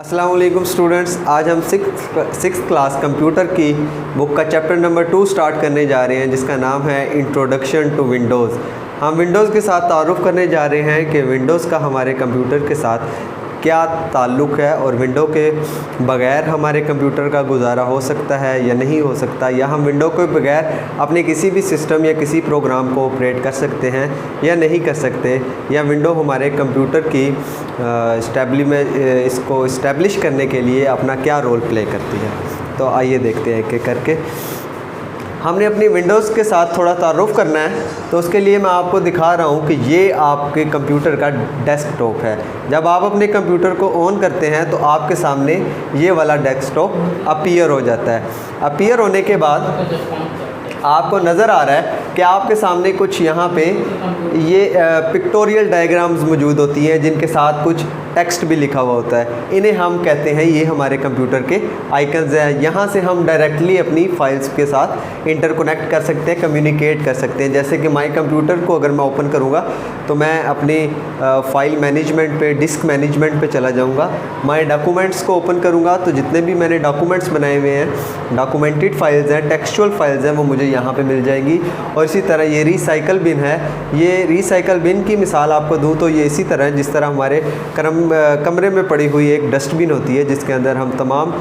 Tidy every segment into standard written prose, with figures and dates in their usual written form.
अस्सलाम वालेकुम स्टूडेंट्स, आज हम सिक्स क्लास कंप्यूटर की बुक का चैप्टर नंबर 2 स्टार्ट करने जा रहे हैं, जिसका नाम है इंट्रोडक्शन टू विंडोज़। हम विंडोज़ के साथ तारुफ़ करने जा रहे हैं कि विंडोज़ का हमारे कंप्यूटर के साथ क्या ताल्लुक़ है और विंडो के बग़ैर हमारे कंप्यूटर का गुजारा हो सकता है या नहीं हो सकता, या हम विंडो के बग़ैर अपने किसी भी सिस्टम या किसी प्रोग्राम को ऑपरेट कर सकते हैं या नहीं कर सकते, या विंडो हमारे कंप्यूटर की इसको इस्टेब्लिश करने के लिए अपना क्या रोल प्ले करती है। तो आइए देखते हैं एक एक करके। हमने अपनी विंडोज़ के साथ थोड़ा तारुफ़ करना है, तो उसके लिए मैं आपको दिखा रहा हूँ कि ये आपके कंप्यूटर का डेस्कटॉप है। जब आप अपने कंप्यूटर को ऑन करते हैं तो आपके सामने ये वाला डेस्कटॉप अपीयर हो जाता है। अपीयर होने के बाद आपको नज़र आ रहा है कि आपके सामने कुछ यहाँ पे ये पिक्टोरियल डायग्राम्स मौजूद होती हैं, जिनके साथ कुछ टेक्स्ट भी लिखा हुआ होता है। इन्हें हम कहते हैं, ये हमारे कंप्यूटर के आइकन्स हैं। यहाँ से हम डायरेक्टली अपनी फाइल्स के साथ इंटरकनेक्ट कर सकते हैं, कम्युनिकेट कर सकते हैं। जैसे कि माई कंप्यूटर को अगर मैं ओपन करूँगा तो मैं अपनी फ़ाइल मैनेजमेंट पे, डिस्क मैनेजमेंट पे चला जाऊँगा। माई डॉक्यूमेंट्स को ओपन करूँगा तो जितने भी मैंने डॉक्यूमेंट्स बनाए हुए हैं, डॉक्यूमेंटेड फाइल्स हैं, टेक्सचुअल फाइल्स हैं, वो मुझे यहाँ पे मिल जाएगी। और इसी तरह ये रिसाइकल बिन है। ये रिसाइकल बिन की मिसाल आपको दूँ तो ये इसी तरह है जिस तरह हमारे कमरे में पड़ी हुई एक डस्टबिन होती है, जिसके अंदर हम तमाम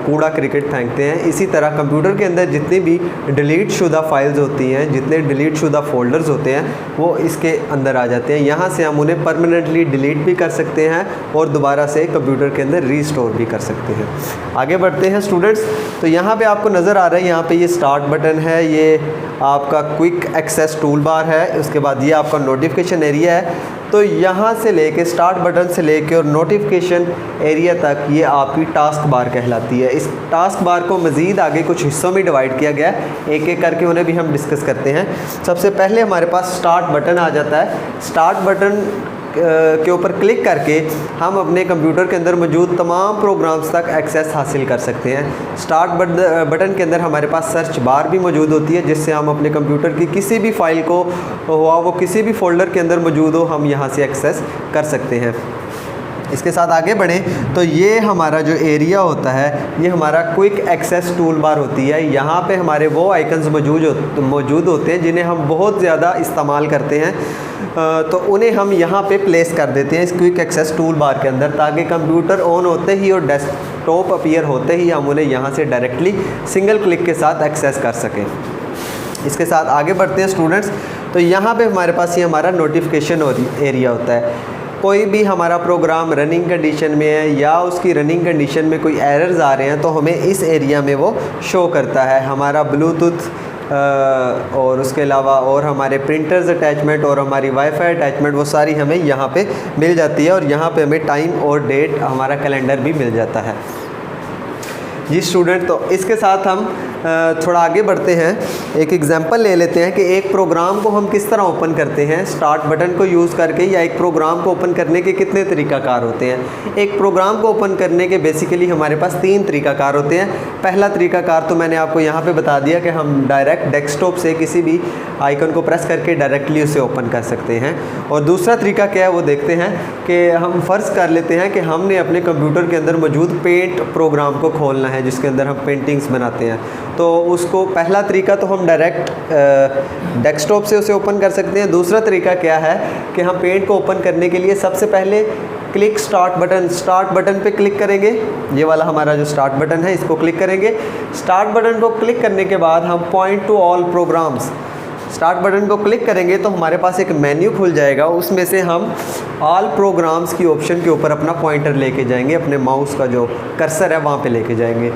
कूड़ा क्रिकेट फेंकते हैं। इसी तरह कंप्यूटर के अंदर जितनी भी डिलीट शुदा फाइल्स होती हैं, जितने डिलीट शुदा फ़ोल्डर्स होते हैं, वो इसके अंदर आ जाते हैं। यहाँ से हम उन्हें परमानेंटली डिलीट भी कर सकते हैं और दोबारा से कंप्यूटर के अंदर रीस्टोर भी कर सकते हैं। आगे बढ़ते हैं स्टूडेंट्स। तो यहाँ पे आपको नज़र आ रहा है, यहाँ पे ये स्टार्ट बटन है, ये आपका क्विक एक्सेस टूल बार है, उसके बाद ये आपका नोटिफिकेशन एरिया है। तो यहाँ से लेके स्टार्ट बटन से लेके और नोटिफिकेशन एरिया तक ये आपकी टास्क बार कहलाती है। इस टास्क बार को मज़ीद आगे कुछ हिस्सों में डिवाइड किया गया है, एक एक करके उन्हें भी हम डिस्कस करते हैं। सबसे पहले हमारे पास स्टार्ट बटन आ जाता है। स्टार्ट बटन के ऊपर क्लिक करके हम अपने कंप्यूटर के अंदर मौजूद तमाम प्रोग्राम्स तक एक्सेस हासिल कर सकते हैं। स्टार्ट बटन के अंदर हमारे पास सर्च बार भी मौजूद होती है, जिससे हम अपने कंप्यूटर की किसी भी फ़ाइल को हुआ वो किसी भी फ़ोल्डर के अंदर मौजूद हो, हम यहाँ से एक्सेस कर सकते हैं। इसके साथ आगे बढ़ें तो ये हमारा जो एरिया होता है, ये हमारा क्विक एक्सेस टूल बार होती है। यहाँ पे हमारे वो आइकन्स मौजूद होते हैं जिन्हें हम बहुत ज़्यादा इस्तेमाल करते हैं, तो उन्हें हम यहाँ पे प्लेस कर देते हैं इस क्विक एक्सेस टूल बार के अंदर, ताकि कंप्यूटर ऑन होते ही और डेस्कटॉप अपीयर होते ही हम उन्हें यहाँ से डायरेक्टली सिंगल क्लिक के साथ एक्सेस कर सकें। इसके साथ आगे बढ़ते हैं स्टूडेंट्स। तो यहाँ पे हमारे पास ये हमारा नोटिफिकेशन एरिया होता है। कोई भी हमारा प्रोग्राम रनिंग कंडीशन में है या उसकी रनिंग कंडीशन में कोई एरर्स आ रहे हैं, तो हमें इस एरिया में वो शो करता है। हमारा ब्लूटूथ और उसके अलावा और हमारे प्रिंटर्स अटैचमेंट और हमारी वाईफाई अटैचमेंट, वो सारी हमें यहाँ पे मिल जाती है। और यहाँ पे हमें टाइम और डेट, हमारा कैलेंडर भी मिल जाता है। जी स्टूडेंट, तो इसके साथ हम थोड़ा आगे बढ़ते हैं। एक एग्जांपल ले लेते हैं कि एक प्रोग्राम को हम किस तरह ओपन करते हैं स्टार्ट बटन को यूज़ करके, या एक प्रोग्राम को ओपन करने के कितने तरीक़ाकार होते हैं। एक प्रोग्राम को ओपन करने के बेसिकली हमारे पास 3 तरीक़ाकार होते हैं। पहला तरीक़ाकार तो मैंने आपको यहाँ पे बता दिया कि हम डायरेक्ट डेस्कटॉप से किसी भी आइकन को प्रेस करके डायरेक्टली उसे ओपन कर सकते हैं। और दूसरा तरीका क्या है वो देखते हैं कि हम फ़र्ज़ कर लेते हैं कि हमने अपने कंप्यूटर के अंदर मौजूद पेंट प्रोग्राम को खोलना है, जिसके अंदर हम पेंटिंग्स बनाते हैं। तो उसको पहला तरीका तो हम डायरेक्ट डेस्कटॉप से उसे ओपन कर सकते हैं। दूसरा तरीका क्या है कि हम पेंट को ओपन करने के लिए सबसे पहले क्लिक स्टार्ट बटन पे क्लिक करेंगे। ये वाला हमारा जो स्टार्ट बटन है, इसको क्लिक करेंगे। स्टार्ट बटन को क्लिक करने के बाद हम point two all programmes, start button को क्लिक करेंगे तो हमारे पास एक मेन्यू खुल जाएगा। उसमें से हम ऑल प्रोग्राम्स की ऑप्शन के ऊपर अपना पॉइंटर लेके जाएंगे, अपने माउस का जो कर्सर है वहाँ पे लेके जाएंगे।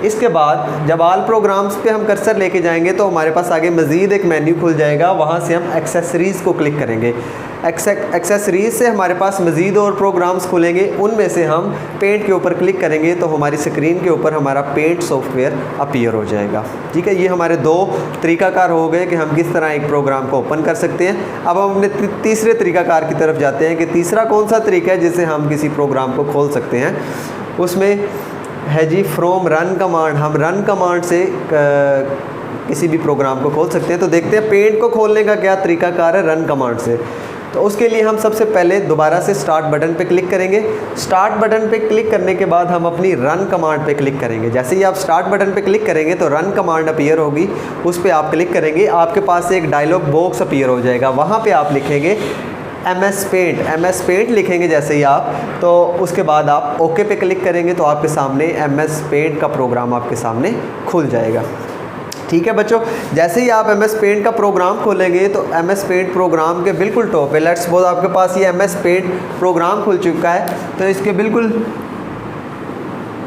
इसके बाद जब ऑल प्रोग्राम्स पे हम कर्सर लेके जाएंगे तो हमारे पास आगे मज़ीद एक मेन्यू खुल जाएगा। वहाँ से हम एक्सेसरीज़ को क्लिक करेंगे। एक्सेसरीज़ से हमारे पास मज़ीद और प्रोग्राम्स खुलेंगे। उनमें से हम पेंट के ऊपर क्लिक करेंगे तो हमारी स्क्रीन के ऊपर हमारा पेंट सॉफ्टवेयर अपीयर हो जाएगा। ठीक है, ये हमारे 2 तरीक़ाकार हो गए कि हम किस तरह एक प्रोग्राम को ओपन कर सकते हैं। अब हम अपने तीसरे तरीक़ाकार की तरफ जाते हैं कि तीसरा कौन सा तरीका है जिससे हम किसी प्रोग्राम को खोल सकते हैं। उसमें है जी फ्रॉम रन कमांड। हम रन कमांड से किसी भी प्रोग्राम को खोल सकते हैं। तो देखते हैं पेंट को खोलने का क्या तरीकाकार है रन कमांड से। तो उसके लिए हम सबसे पहले दोबारा से स्टार्ट बटन पे क्लिक करेंगे। स्टार्ट बटन पे क्लिक करने के बाद हम अपनी रन कमांड पे क्लिक करेंगे। जैसे ही आप स्टार्ट बटन पे क्लिक करेंगे तो रन कमांड अपीयर होगी, उस पर आप क्लिक करेंगे, आपके पास एक डायलॉग बॉक्स अपीयर हो जाएगा। वहाँ पर आप लिखेंगे MS पेंट लिखेंगे जैसे ही आप, तो उसके बाद आप ओके पे क्लिक करेंगे तो आपके सामने MS पेंट का प्रोग्राम आपके सामने खुल जाएगा। ठीक है बच्चों, जैसे ही आप MS पेंट का प्रोग्राम खोलेंगे तो MS पेंट प्रोग्राम के बिल्कुल टॉप पे, लेट्स सपोज आपके पास ये MS पेंट प्रोग्राम खुल चुका है, तो इसके बिल्कुल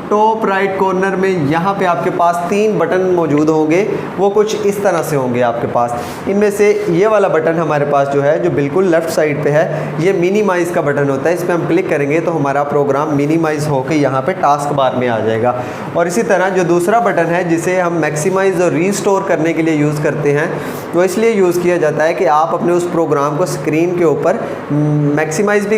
टॉप राइट कॉर्नर में यहाँ पे आपके पास 3 बटन मौजूद होंगे। वो कुछ इस तरह से होंगे आपके पास। इनमें से ये वाला बटन हमारे पास जो है, जो बिल्कुल लेफ़्ट साइड पे है, ये मिनिमाइज़ का बटन होता है। इस पर हम क्लिक करेंगे तो हमारा प्रोग्राम मिनिमाइज़ होकर यहाँ पे टास्क बार में आ जाएगा। और इसी तरह जो दूसरा बटन है जिसे हम मैक्सिमाइज़ और रीस्टोर करने के लिए यूज़ करते हैं, वो इसलिए यूज़ किया जाता है कि आप अपने उस प्रोग्राम को स्क्रीन के ऊपर मैक्सिमाइज़ भी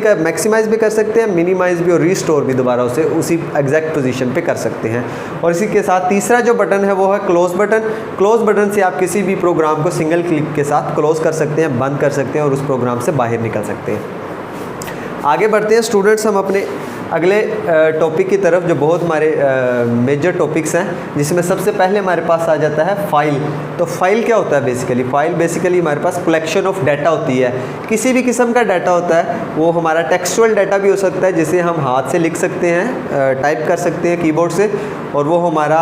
कर सकते हैं, मिनिमाइज़ भी और रीस्टोर भी दोबारा उसे उसी एग्जैक्ट पोजीशन पे कर सकते हैं। और इसी के साथ तीसरा जो बटन है वो है क्लोज बटन। क्लोज बटन से आप किसी भी प्रोग्राम को सिंगल क्लिक के साथ क्लोज कर सकते हैं, बंद कर सकते हैं और उस प्रोग्राम से बाहर निकल सकते हैं। आगे बढ़ते हैं स्टूडेंट्स, हम अपने अगले टॉपिक की तरफ, जो बहुत हमारे मेजर टॉपिक्स हैं, जिसमें सबसे पहले हमारे पास आ जाता है फाइल। तो फाइल क्या होता है बेसिकली? फाइल बेसिकली हमारे पास कलेक्शन ऑफ डाटा होती है। किसी भी किस्म का डाटा होता है, वो हमारा टेक्सचुअल डाटा भी हो सकता है जिसे हम हाथ से लिख सकते हैं, टाइप कर सकते हैं कीबोर्ड से, और वो हमारा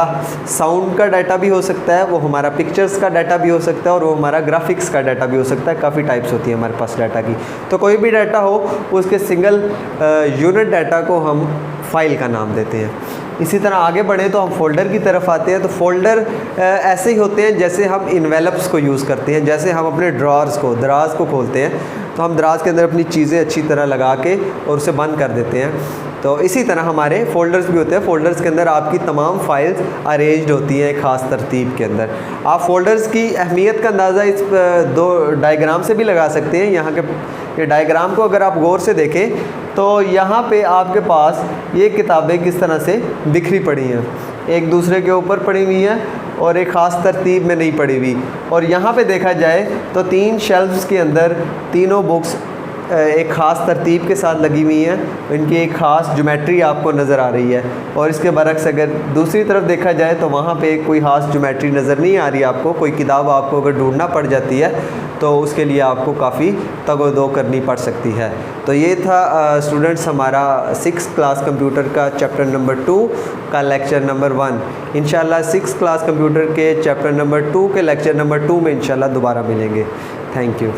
साउंड का डाटा भी हो सकता है, वो हमारा पिक्चर्स का डाटा भी हो सकता है, और वो हमारा ग्राफिक्स का डाटा भी हो सकता है। काफ़ी टाइप्स होती है हमारे पास डाटा की। तो कोई भी डाटा हो, उसके सिंगल यूनिट डाटा को हम फाइल का नाम देते हैं। इसी तरह आगे बढ़े तो हम फोल्डर की तरफ आते हैं। तो फोल्डर ऐसे ही होते हैं जैसे हम इन्वेलप्स को यूज़ करते हैं। जैसे हम अपने दराज को खोलते हैं तो हम दराज के अंदर अपनी चीज़ें अच्छी तरह लगा के और उसे बंद कर देते हैं। तो इसी तरह हमारे फ़ोल्डर्स भी होते हैं। फ़ोल्डर्स के अंदर आपकी तमाम फाइल्स अरेंज्ड होती हैं एक ख़ास तरतीब के अंदर। आप फ़ोल्डर्स की अहमियत का अंदाज़ा इस 2 डायग्राम से भी लगा सकते हैं। यहाँ के ये डायग्राम को अगर आप गौर से देखें तो यहाँ पे आपके पास ये किताबें किस तरह से बिखरी पड़ी हैं, एक दूसरे के ऊपर पड़ी हुई हैं और एक ख़ास तरतीब में नहीं पड़ी हुई। और यहाँ पे देखा जाए तो 3 शेल्फ्स के अंदर तीनों बुक्स एक ख़ास तरतीब के साथ लगी हुई हैं। इनकी एक ख़ास ज्योमेट्री आपको नज़र आ रही है। और इसके बरक्स अगर दूसरी तरफ देखा जाए तो वहाँ पे कोई ख़ास ज्योमेट्री नज़र नहीं आ रही आपको। कोई किताब आपको अगर ढूंढना पड़ जाती है तो उसके लिए आपको काफ़ी तगोदो करनी पड़ सकती है। तो ये था स्टूडेंट्स हमारा 6th क्लास कंप्यूटर का चैप्टर नंबर 2 का लेक्चर नंबर 1। इंशाल्लाह 6th क्लास कंप्यूटर के चैप्टर नंबर 2 के लेक्चर नंबर 2 में इंशाल्लाह दोबारा मिलेंगे। Thank you.